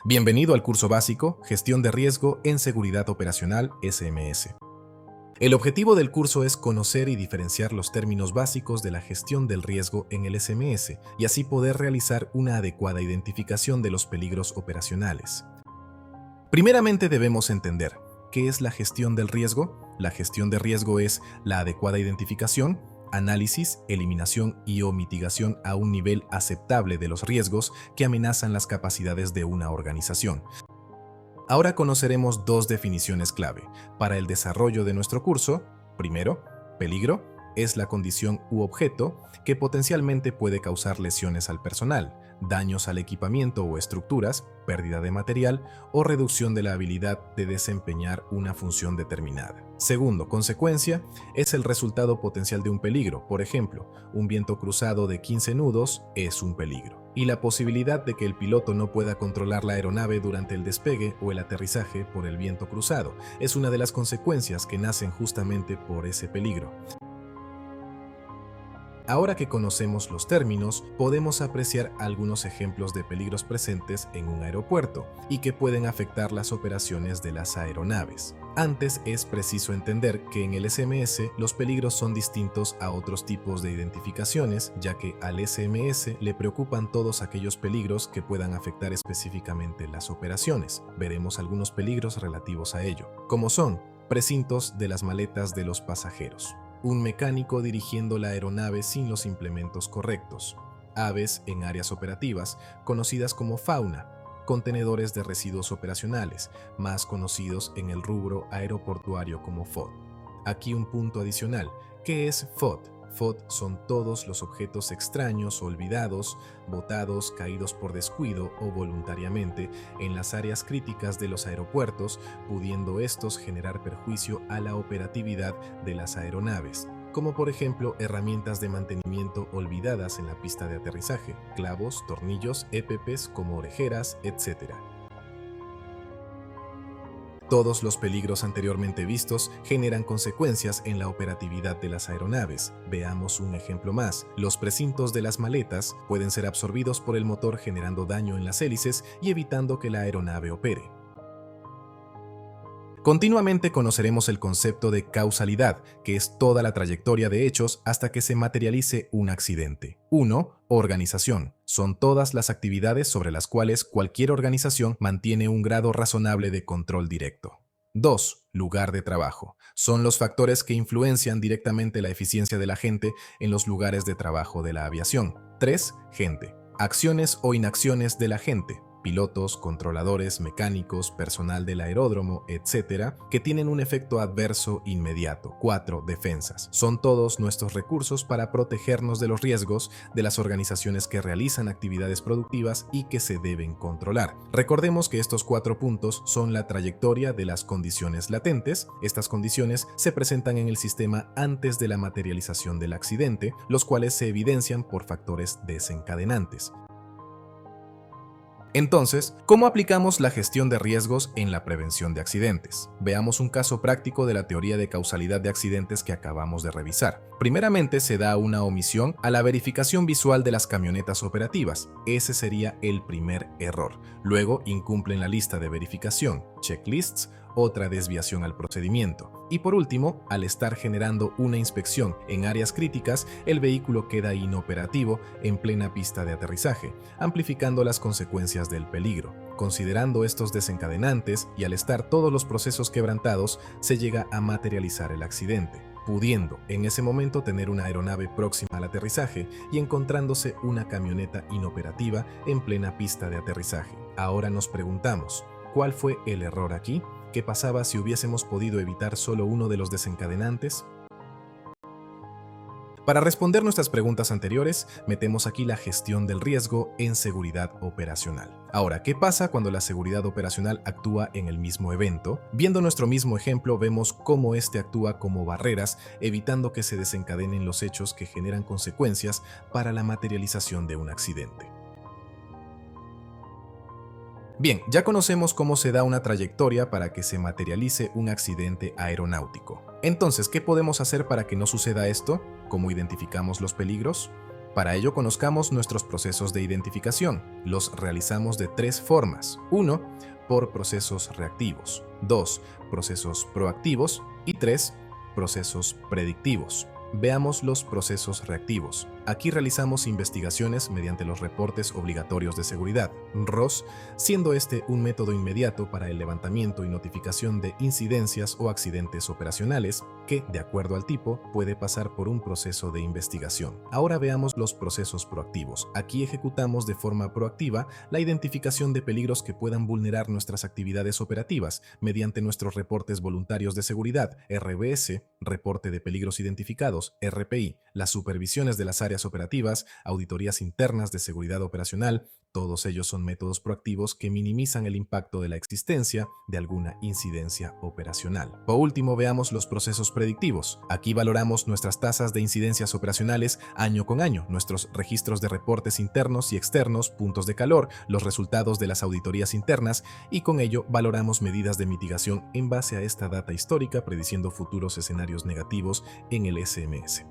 Bienvenido al curso básico Gestión de Riesgo en Seguridad Operacional SMS. El objetivo del curso es conocer y diferenciar los términos básicos de la gestión del riesgo en el SMS y así poder realizar una adecuada identificación de los peligros operacionales. Primeramente debemos entender ¿qué es la gestión del riesgo? La gestión de riesgo es la adecuada identificación, análisis, eliminación y/o mitigación a un nivel aceptable de los riesgos que amenazan las capacidades de una organización. Ahora conoceremos dos definiciones clave para el desarrollo de nuestro curso. Primero, peligro es la condición u objeto que potencialmente puede causar lesiones al personal, daños al equipamiento o estructuras, pérdida de material o reducción de la habilidad de desempeñar una función determinada. Segundo, consecuencia es el resultado potencial de un peligro. Por ejemplo, un viento cruzado de 15 nudos es un peligro. Y la posibilidad de que el piloto no pueda controlar la aeronave durante el despegue o el aterrizaje por el viento cruzado es una de las consecuencias que nacen justamente por ese peligro. Ahora que conocemos los términos, podemos apreciar algunos ejemplos de peligros presentes en un aeropuerto y que pueden afectar las operaciones de las aeronaves. Antes es preciso entender que en el SMS los peligros son distintos a otros tipos de identificaciones, ya que al SMS le preocupan todos aquellos peligros que puedan afectar específicamente las operaciones. Veremos algunos peligros relativos a ello, como son precintos de las maletas de los pasajeros, un mecánico dirigiendo la aeronave sin los implementos correctos, aves en áreas operativas, conocidas como fauna, contenedores de residuos operacionales, más conocidos en el rubro aeroportuario como FOD. Aquí un punto adicional, ¿qué es FOD? FOD son todos los objetos extraños, olvidados, botados, caídos por descuido o voluntariamente en las áreas críticas de los aeropuertos, pudiendo estos generar perjuicio a la operatividad de las aeronaves, como por ejemplo herramientas de mantenimiento olvidadas en la pista de aterrizaje, clavos, tornillos, EPPs como orejeras, etc. Todos los peligros anteriormente vistos generan consecuencias en la operatividad de las aeronaves. Veamos un ejemplo más. Los precintos de las maletas pueden ser absorbidos por el motor generando daño en las hélices y evitando que la aeronave opere. Continuamente conoceremos el concepto de causalidad, que es toda la trayectoria de hechos hasta que se materialice un accidente. 1. Organización. Son todas las actividades sobre las cuales cualquier organización mantiene un grado razonable de control directo. 2. Lugar de trabajo. Son los factores que influencian directamente la eficiencia de la gente en los lugares de trabajo de la aviación. 3. Gente. Acciones o inacciones de la gente. Pilotos, controladores, mecánicos, personal del aeródromo, etc., que tienen un efecto adverso inmediato. 4. Defensas. Son todos nuestros recursos para protegernos de los riesgos de las organizaciones que realizan actividades productivas y que se deben controlar. Recordemos que estos 4 puntos son la trayectoria de las condiciones latentes. Estas condiciones se presentan en el sistema antes de la materialización del accidente, los cuales se evidencian por factores desencadenantes. Entonces, ¿cómo aplicamos la gestión de riesgos en la prevención de accidentes? Veamos un caso práctico de la teoría de causalidad de accidentes que acabamos de revisar. Primeramente, se da una omisión a la verificación visual de las camionetas operativas. Ese sería el primer error. Luego, incumplen la lista de verificación, checklists, otra desviación al procedimiento. Y por último, al estar generando una inspección en áreas críticas, el vehículo queda inoperativo en plena pista de aterrizaje, amplificando las consecuencias del peligro. Considerando estos desencadenantes y al estar todos los procesos quebrantados, se llega a materializar el accidente, pudiendo en ese momento tener una aeronave próxima al aterrizaje y encontrándose una camioneta inoperativa en plena pista de aterrizaje. Ahora nos preguntamos, ¿cuál fue el error aquí? ¿Qué pasaba si hubiésemos podido evitar solo uno de los desencadenantes? Para responder nuestras preguntas anteriores, metemos aquí la gestión del riesgo en seguridad operacional. Ahora, ¿qué pasa cuando la seguridad operacional actúa en el mismo evento? Viendo nuestro mismo ejemplo, vemos cómo este actúa como barreras, evitando que se desencadenen los hechos que generan consecuencias para la materialización de un accidente. Bien, ya conocemos cómo se da una trayectoria para que se materialice un accidente aeronáutico. Entonces, ¿qué podemos hacer para que no suceda esto? ¿Cómo identificamos los peligros? Para ello conozcamos nuestros procesos de identificación. Los realizamos de tres formas. 1. Por procesos reactivos. 2. Procesos proactivos. Y 3. Procesos predictivos. Veamos los procesos reactivos. Aquí realizamos investigaciones mediante los reportes obligatorios de seguridad, ROS, siendo este un método inmediato para el levantamiento y notificación de incidencias o accidentes operacionales que, de acuerdo al tipo, puede pasar por un proceso de investigación. Ahora veamos los procesos proactivos. Aquí ejecutamos de forma proactiva la identificación de peligros que puedan vulnerar nuestras actividades operativas mediante nuestros reportes voluntarios de seguridad, RBS, reporte de peligros identificados, RPI, las supervisiones de las áreas operativas, auditorías internas de seguridad operacional. Todos ellos son métodos proactivos que minimizan el impacto de la existencia de alguna incidencia operacional. Por último, veamos los procesos predictivos. Aquí valoramos nuestras tasas de incidencias operacionales año con año, nuestros registros de reportes internos y externos, puntos de calor, los resultados de las auditorías internas, y con ello valoramos medidas de mitigación en base a esta data histórica, prediciendo futuros escenarios negativos en el SMS.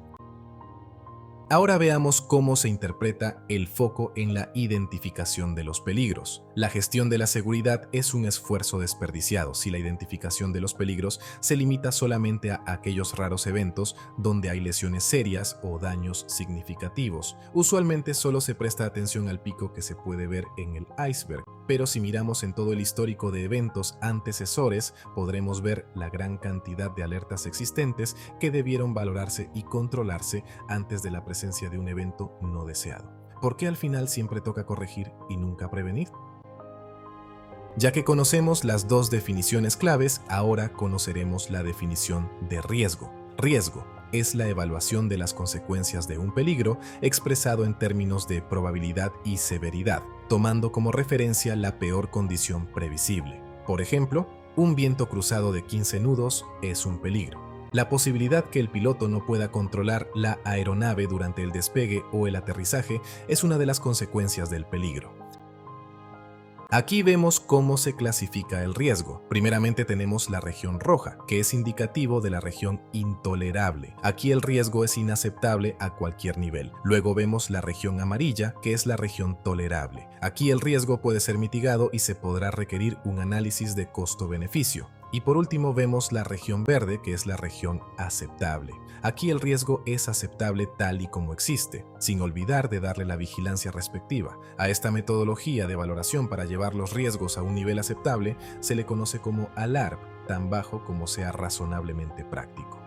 Ahora veamos cómo se interpreta el foco en la identificación de los peligros. La gestión de la seguridad es un esfuerzo desperdiciado si la identificación de los peligros se limita solamente a aquellos raros eventos donde hay lesiones serias o daños significativos. Usualmente solo se presta atención al pico que se puede ver en el iceberg, pero si miramos en todo el histórico de eventos antecesores, podremos ver la gran cantidad de alertas existentes que debieron valorarse y controlarse antes de la presencia de un evento no deseado. ¿Por qué al final siempre toca corregir y nunca prevenir? Ya que conocemos las dos definiciones claves, ahora conoceremos la definición de riesgo. Riesgo es la evaluación de las consecuencias de un peligro expresado en términos de probabilidad y severidad, tomando como referencia la peor condición previsible. Por ejemplo, un viento cruzado de 15 nudos es un peligro. La posibilidad que el piloto no pueda controlar la aeronave durante el despegue o el aterrizaje es una de las consecuencias del peligro. Aquí vemos cómo se clasifica el riesgo. Primeramente tenemos la región roja, que es indicativo de la región intolerable. Aquí el riesgo es inaceptable a cualquier nivel. Luego vemos la región amarilla, que es la región tolerable. Aquí el riesgo puede ser mitigado y se podrá requerir un análisis de costo-beneficio. Y por último vemos la región verde, que es la región aceptable. Aquí el riesgo es aceptable tal y como existe, sin olvidar de darle la vigilancia respectiva. A esta metodología de valoración para llevar los riesgos a un nivel aceptable se le conoce como ALARP, tan bajo como sea razonablemente práctico.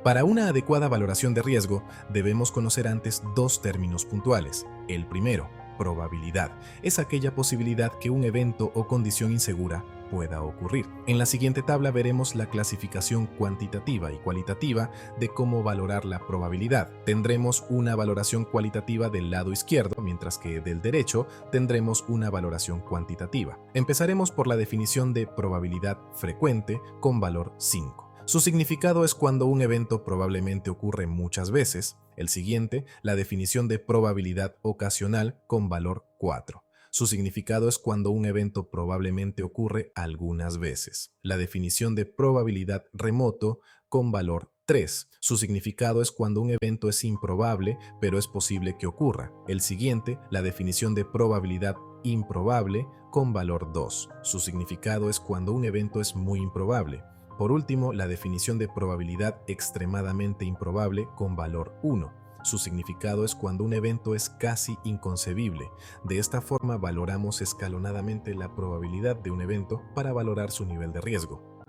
Para una adecuada valoración de riesgo, debemos conocer antes dos términos puntuales. El primero, probabilidad, es aquella posibilidad que un evento o condición insegura pueda ocurrir. En la siguiente tabla veremos la clasificación cuantitativa y cualitativa de cómo valorar la probabilidad. Tendremos una valoración cualitativa del lado izquierdo, mientras que del derecho tendremos una valoración cuantitativa. Empezaremos por la definición de probabilidad frecuente con valor 5. Su significado es cuando un evento probablemente ocurre muchas veces. El siguiente, la definición de probabilidad ocasional con valor 4. Su significado es cuando un evento probablemente ocurre algunas veces. La definición de probabilidad remoto con valor 3. Su significado es cuando un evento es improbable, pero es posible que ocurra. El siguiente, la definición de probabilidad improbable con valor 2. Su significado es cuando un evento es muy improbable. Por último, la definición de probabilidad extremadamente improbable con valor 1. Su significado es cuando un evento es casi inconcebible. De esta forma valoramos escalonadamente la probabilidad de un evento para valorar su nivel de riesgo.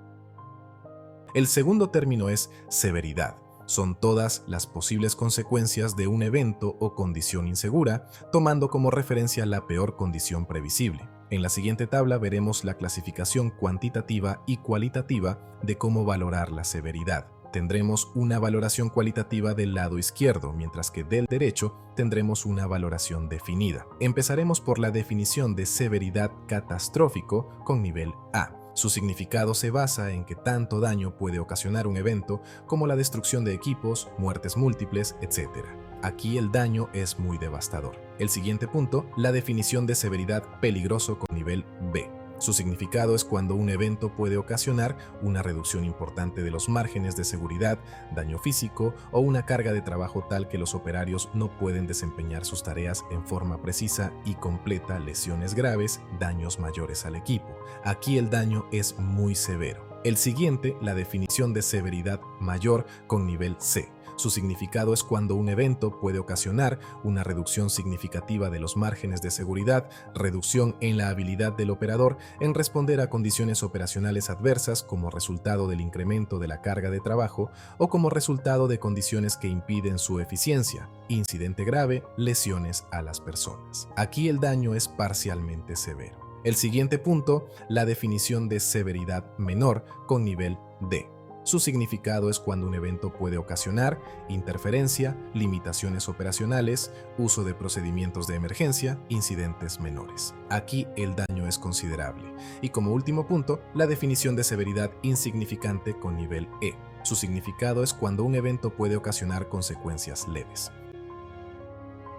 El segundo término es severidad. Son todas las posibles consecuencias de un evento o condición insegura, tomando como referencia la peor condición previsible. En la siguiente tabla veremos la clasificación cuantitativa y cualitativa de cómo valorar la severidad. Tendremos una valoración cualitativa del lado izquierdo, mientras que del derecho tendremos una valoración definida. Empezaremos por la definición de severidad catastrófico con nivel A. Su significado se basa en que tanto daño puede ocasionar un evento como la destrucción de equipos, muertes múltiples, etc. Aquí el daño es muy devastador. El siguiente punto, la definición de severidad peligroso con nivel B. Su significado es cuando un evento puede ocasionar una reducción importante de los márgenes de seguridad, daño físico o una carga de trabajo tal que los operarios no pueden desempeñar sus tareas en forma precisa y completa, lesiones graves, daños mayores al equipo. Aquí el daño es muy severo. El siguiente, la definición de severidad mayor con nivel C. Su significado es cuando un evento puede ocasionar una reducción significativa de los márgenes de seguridad, reducción en la habilidad del operador en responder a condiciones operacionales adversas como resultado del incremento de la carga de trabajo o como resultado de condiciones que impiden su eficiencia, incidente grave, lesiones a las personas. Aquí el daño es parcialmente severo. El siguiente punto, la definición de severidad menor con nivel D. Su significado es cuando un evento puede ocasionar interferencia, limitaciones operacionales, uso de procedimientos de emergencia, incidentes menores. Aquí el daño es considerable. Y como último punto, la definición de severidad insignificante con nivel E. Su significado es cuando un evento puede ocasionar consecuencias leves.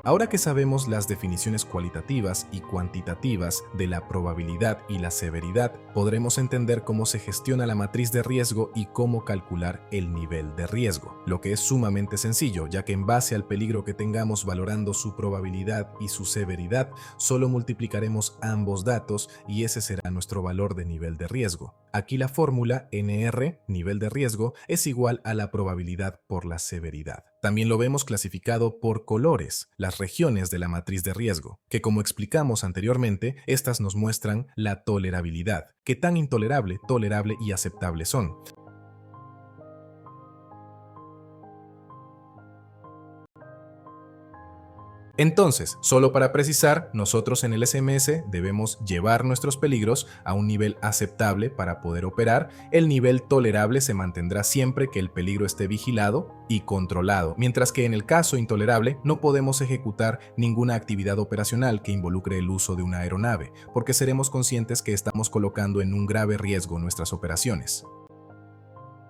Ahora que sabemos las definiciones cualitativas y cuantitativas de la probabilidad y la severidad, podremos entender cómo se gestiona la matriz de riesgo y cómo calcular el nivel de riesgo, lo que es sumamente sencillo, ya que en base al peligro que tengamos valorando su probabilidad y su severidad, solo multiplicaremos ambos datos y ese será nuestro valor de nivel de riesgo. Aquí la fórmula NR, nivel de riesgo, es igual a la probabilidad por la severidad. También lo vemos clasificado por colores, las regiones de la matriz de riesgo, que como explicamos anteriormente, estas nos muestran la tolerabilidad, qué tan intolerable, tolerable y aceptable son. Entonces, solo para precisar, nosotros en el SMS debemos llevar nuestros peligros a un nivel aceptable para poder operar. El nivel tolerable se mantendrá siempre que el peligro esté vigilado y controlado, mientras que en el caso intolerable no podemos ejecutar ninguna actividad operacional que involucre el uso de una aeronave, porque seremos conscientes que estamos colocando en un grave riesgo nuestras operaciones.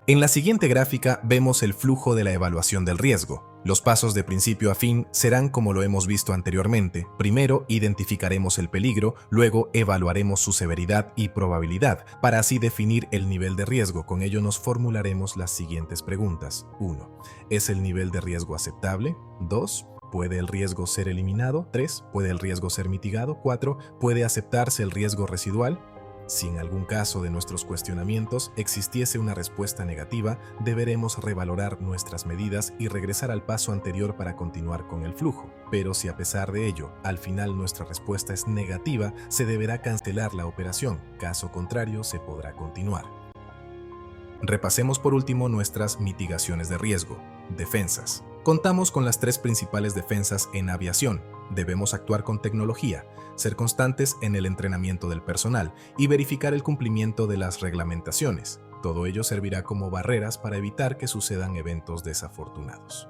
En la siguiente gráfica vemos el flujo de la evaluación del riesgo. Los pasos de principio a fin serán como lo hemos visto anteriormente. Primero identificaremos el peligro, luego evaluaremos su severidad y probabilidad, para así definir el nivel de riesgo. Con ello nos formularemos las siguientes preguntas. 1. ¿Es el nivel de riesgo aceptable? 2. ¿Puede el riesgo ser eliminado? 3. ¿Puede el riesgo ser mitigado? 4. ¿Puede aceptarse el riesgo residual? Si en algún caso de nuestros cuestionamientos existiese una respuesta negativa, deberemos revalorar nuestras medidas y regresar al paso anterior para continuar con el flujo. Pero si a pesar de ello, al final nuestra respuesta es negativa, se deberá cancelar la operación. Caso contrario, se podrá continuar. Repasemos por último nuestras mitigaciones de riesgo. Defensas. Contamos con las 3 principales defensas en aviación. Debemos actuar con tecnología, ser constantes en el entrenamiento del personal y verificar el cumplimiento de las reglamentaciones. Todo ello servirá como barreras para evitar que sucedan eventos desafortunados.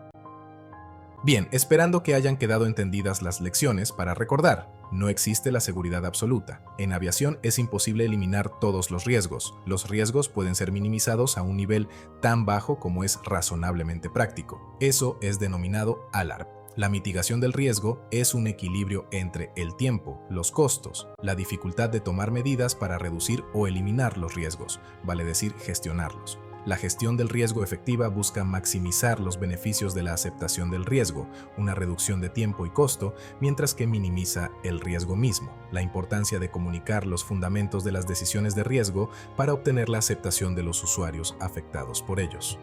Bien, esperando que hayan quedado entendidas las lecciones, para recordar, no existe la seguridad absoluta. En aviación es imposible eliminar todos los riesgos. Los riesgos pueden ser minimizados a un nivel tan bajo como es razonablemente práctico. Eso es denominado ALARP. La mitigación del riesgo es un equilibrio entre el tiempo, los costos, la dificultad de tomar medidas para reducir o eliminar los riesgos, vale decir gestionarlos. La gestión del riesgo efectiva busca maximizar los beneficios de la aceptación del riesgo, una reducción de tiempo y costo, mientras que minimiza el riesgo mismo. La importancia de comunicar los fundamentos de las decisiones de riesgo para obtener la aceptación de los usuarios afectados por ellos.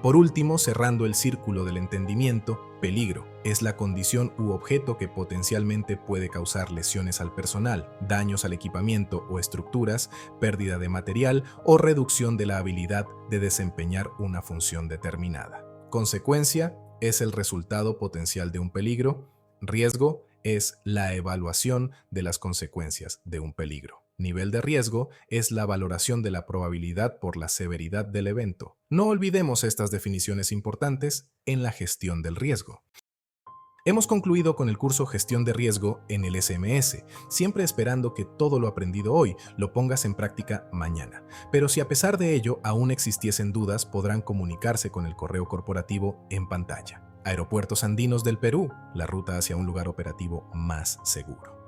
Por último, cerrando el círculo del entendimiento, peligro es la condición u objeto que potencialmente puede causar lesiones al personal, daños al equipamiento o estructuras, pérdida de material o reducción de la habilidad de desempeñar una función determinada. Consecuencia es el resultado potencial de un peligro. Riesgo es la evaluación de las consecuencias de un peligro. Nivel de riesgo es la valoración de la probabilidad por la severidad del evento. No olvidemos estas definiciones importantes en la gestión del riesgo. Hemos concluido con el curso Gestión de Riesgo en el SMS, siempre esperando que todo lo aprendido hoy lo pongas en práctica mañana. Pero si a pesar de ello aún existiesen dudas, podrán comunicarse con el correo corporativo en pantalla. Aeropuertos Andinos del Perú, la ruta hacia un lugar operativo más seguro.